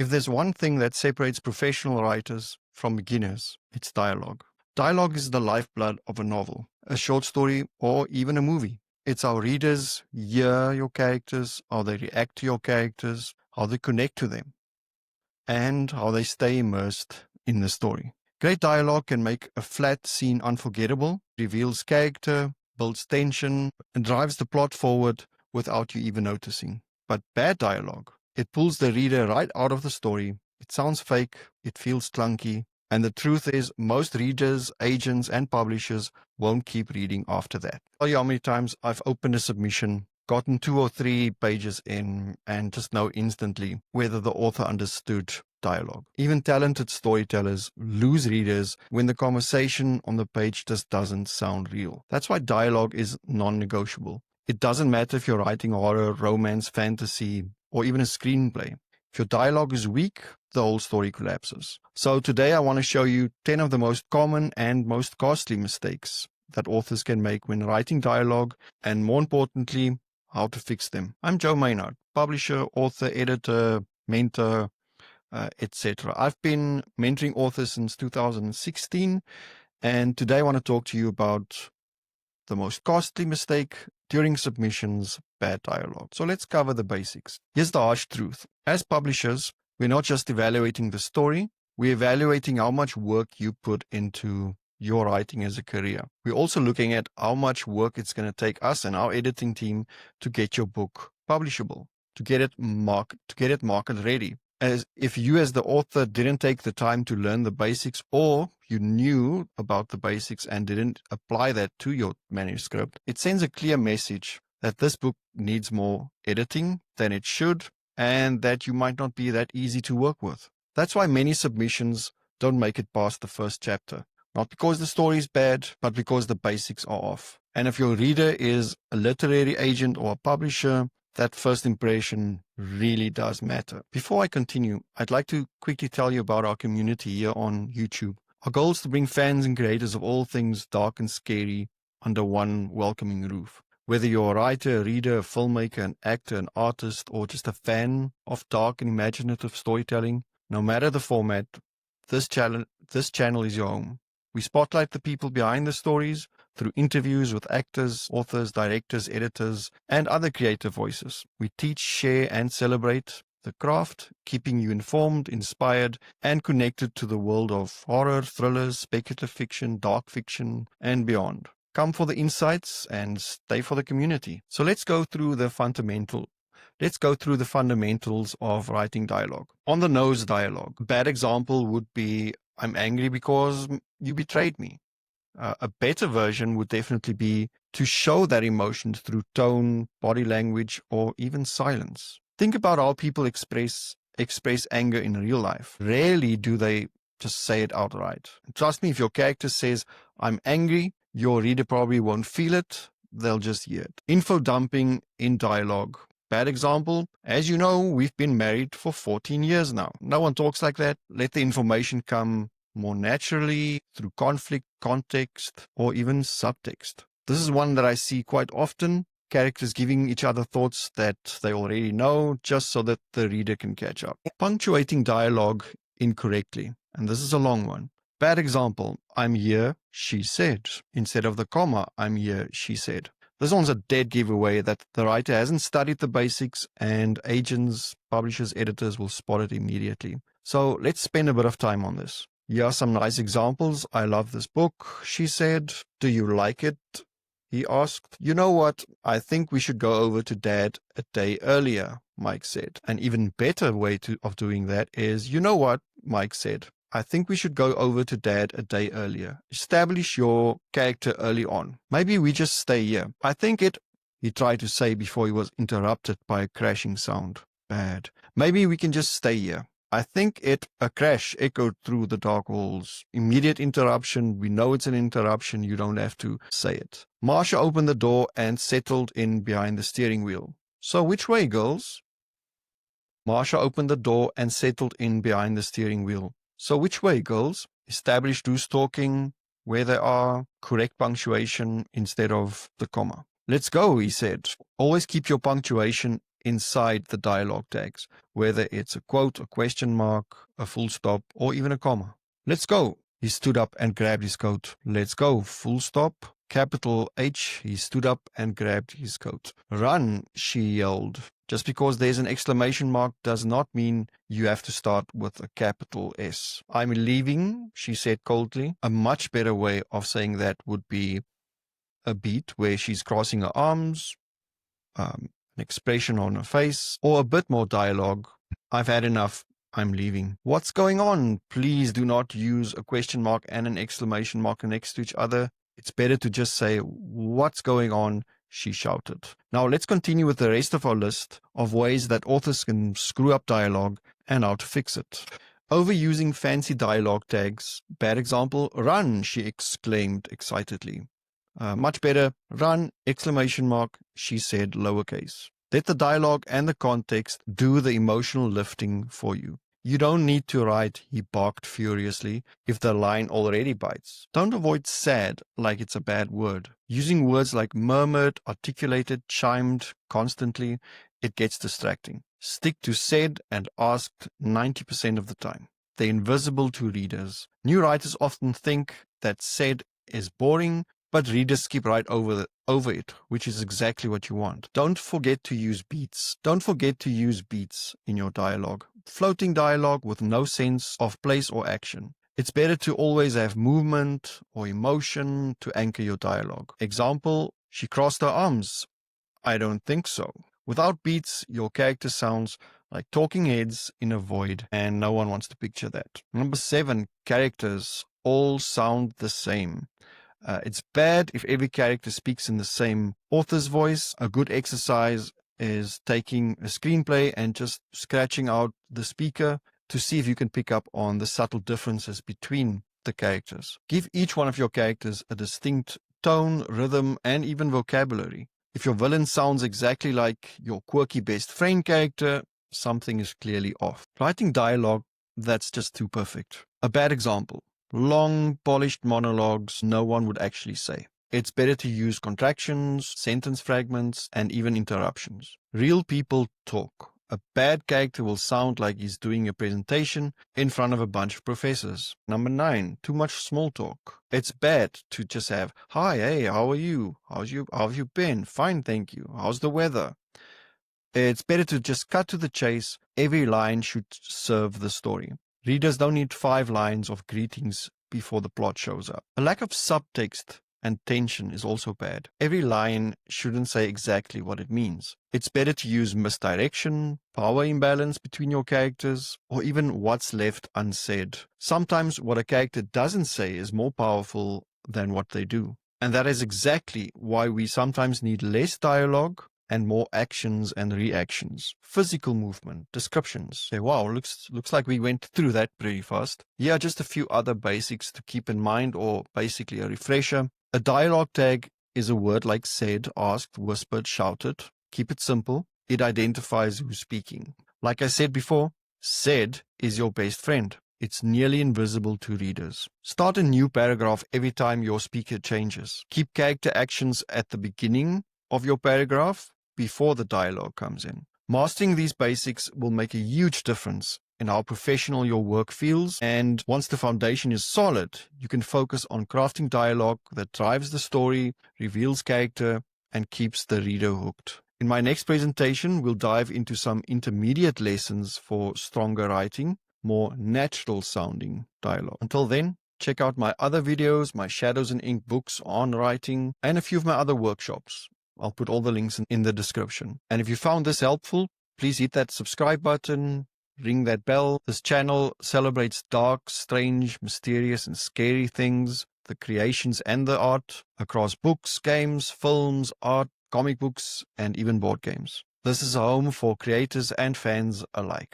If there's one thing that separates professional writers from beginners, it's dialogue. Dialogue is the lifeblood of a novel, a short story, or even a movie. It's how readers hear your characters, how they react to your characters, how they connect to them, and how they stay immersed in the story. Great dialogue can make a flat scene unforgettable, reveals character, builds tension, and drives the plot forward without you even noticing. But bad dialogue, it pulls the reader right out of the story. It sounds fake, it feels clunky, and the truth is most readers, agents, and publishers won't keep reading after that. I'll tell you how many times I've opened a submission, gotten 2 or 3 pages in, and just know instantly whether the author understood dialogue. Even talented storytellers lose readers when the conversation on the page just doesn't sound real. That's why dialogue is non-negotiable. It doesn't matter if you're writing horror, romance, fantasy, or even a screenplay. If your dialogue is weak, the whole story collapses. So today I want to show you 10 of the most common and most costly mistakes that authors can make when writing dialogue, and more importantly, how to fix them. I'm Joe Mynhardt, publisher, author, editor, mentor, etc. I've been mentoring authors since 2016, and today I want to talk to you about the most costly mistake during submissions: bad dialogue. So let's cover the basics. Here's the harsh truth. As publishers, we're not just evaluating the story, we're evaluating how much work you put into your writing as a career. We're also looking at how much work it's going to take us and our editing team to get your book publishable, to get it market ready. As if you as the author didn't take the time to learn the basics, or you knew about the basics and didn't apply that to your manuscript, it sends a clear message that this book needs more editing than it should, and that you might not be that easy to work with. That's why many submissions don't make it past the first chapter. Not because the story is bad, but because the basics are off. And if your reader is a literary agent or a publisher, that first impression really does matter. Before I continue, I'd like to quickly tell you about our community here on YouTube. Our goal is to bring fans and creators of all things dark and scary under one welcoming roof. Whether you're a writer, a reader, a filmmaker, an actor, an artist, or just a fan of dark and imaginative storytelling, no matter the format, this channel is your home. We spotlight the people behind the stories through interviews with actors, authors, directors, editors, and other creative voices. We teach, share, and celebrate the craft, keeping you informed, inspired, and connected to the world of horror, thrillers, speculative fiction, dark fiction, and beyond. Come for the insights and stay for the community. So let's go through the fundamentals of writing dialogue. On the nose dialogue. A bad example would be, I'm angry because you betrayed me. A better version would definitely be to show that emotion through tone, body language, or even silence. Think about how people express anger in real life. Rarely do they just say it outright. Trust me, if your character says, I'm angry, your reader probably won't feel it, they'll just hear it. Info dumping in dialogue. Bad example, as you know, we've been married for 14 years now. No one talks like that. Let the information come more naturally through conflict, context, or even subtext. This is one that I see quite often. Characters giving each other thoughts that they already know just so that the reader can catch up. Punctuating dialogue incorrectly. And this is a long one. Bad example, I'm here, she said. Instead of the comma, I'm here, she said. This one's a dead giveaway that the writer hasn't studied the basics, and agents, publishers, editors will spot it immediately. So let's spend a bit of time on this. Here are some nice examples. I love this book, she said. Do you like it? He asked. You know what? I think we should go over to Dad a day earlier, Mike said. An even better way of doing that is, you know what? Mike said. I think we should go over to Dad a day earlier. Establish your character early on. Maybe we just stay here. I think it, he tried to say before he was interrupted by a crashing sound. Bad. Maybe we can just stay here. I think it, a crash echoed through the dark halls. Immediate interruption. We know it's an interruption. You don't have to say it. Marsha opened the door and settled in behind the steering wheel. So which way, girls? Marsha opened the door and settled in behind the steering wheel. So which way, girls? Establish who's talking, where they are, correct punctuation instead of the comma. Let's go, he said. Always keep your punctuation inside the dialogue tags, whether it's a quote, a question mark, a full stop, or even a comma. Let's go. He stood up and grabbed his coat. Let's go. Full stop. Capital H. He stood up and grabbed his coat. Run, she yelled. Just because there's an exclamation mark does not mean you have to start with a capital S. I'm leaving, she said coldly. A much better way of saying that would be a beat where she's crossing her arms, an expression on her face, or a bit more dialogue. I've had enough. I'm leaving. What's going on? Please do not use a question mark and an exclamation mark next to each other. It's better to just say, what's going on? She shouted. Now let's continue with the rest of our list of ways that authors can screw up dialogue and how to fix it. Overusing fancy dialogue tags. Bad example, run, she exclaimed excitedly. Much better, run, exclamation mark, she said lowercase. Let the dialogue and the context do the emotional lifting for you. You don't need to write, he barked furiously, if the line already bites. Don't avoid sad like it's a bad word. Using words like murmured, articulated, chimed constantly, it gets distracting. Stick to said and asked 90% of the time. They're invisible to readers. New writers often think that said is boring, but readers skip right over it, which is exactly what you want. Don't forget to use beats. Don't forget to use beats in your dialogue. Floating dialogue with no sense of place or action. It's better to always have movement or emotion to anchor your dialogue. Example, she crossed her arms. I don't think so. Without beats, your character sounds like talking heads in a void, and no one wants to picture that. Number 7, characters all sound the same. It's bad if every character speaks in the same author's voice. A good exercise is taking a screenplay and just scratching out the speaker to see if you can pick up on the subtle differences between the characters. Give each one of your characters a distinct tone, rhythm, and even vocabulary. If your villain sounds exactly like your quirky best friend character, something is clearly off. Writing dialogue that's just too perfect. A bad example. Long, polished monologues no one would actually say. It's better to use contractions, sentence fragments, and even interruptions. Real people talk. A bad character will sound like he's doing a presentation in front of a bunch of professors. Number 9, too much small talk. It's bad to just have, hi, hey, how are you? How have you been? Fine, thank you. How's the weather? It's better to just cut to the chase. Every line should serve the story. Readers don't need 5 lines of greetings before the plot shows up. A lack of subtext and tension is also bad. Every line shouldn't say exactly what it means. It's better to use misdirection, power imbalance between your characters, or even what's left unsaid. Sometimes what a character doesn't say is more powerful than what they do. And that is exactly why we sometimes need less dialogue and more actions and reactions. Physical movement, descriptions. Say, wow, looks like we went through that pretty fast. Yeah, just a few other basics to keep in mind, or basically a refresher. A dialogue tag is a word like said, asked, whispered, shouted. Keep it simple. It identifies who's speaking. Like I said before, said is your best friend. It's nearly invisible to readers. Start a new paragraph every time your speaker changes. Keep character actions at the beginning of your paragraph before the dialogue comes in. Mastering these basics will make a huge difference in how professional your work feels, and once the foundation is solid, you can focus on crafting dialogue that drives the story, reveals character, and keeps the reader hooked. In my next presentation, we'll dive into some intermediate lessons for stronger writing, more natural sounding dialogue. Until then, check out my other videos, my Shadows and Ink books on writing, and a few of my other workshops. I'll put all the links in the description. And if you found this helpful, please hit that subscribe button, ring that bell. This channel celebrates dark, strange, mysterious, and scary things, the creations and the art across books, games, films, art, comic books, and even board games. This is a home for creators and fans alike.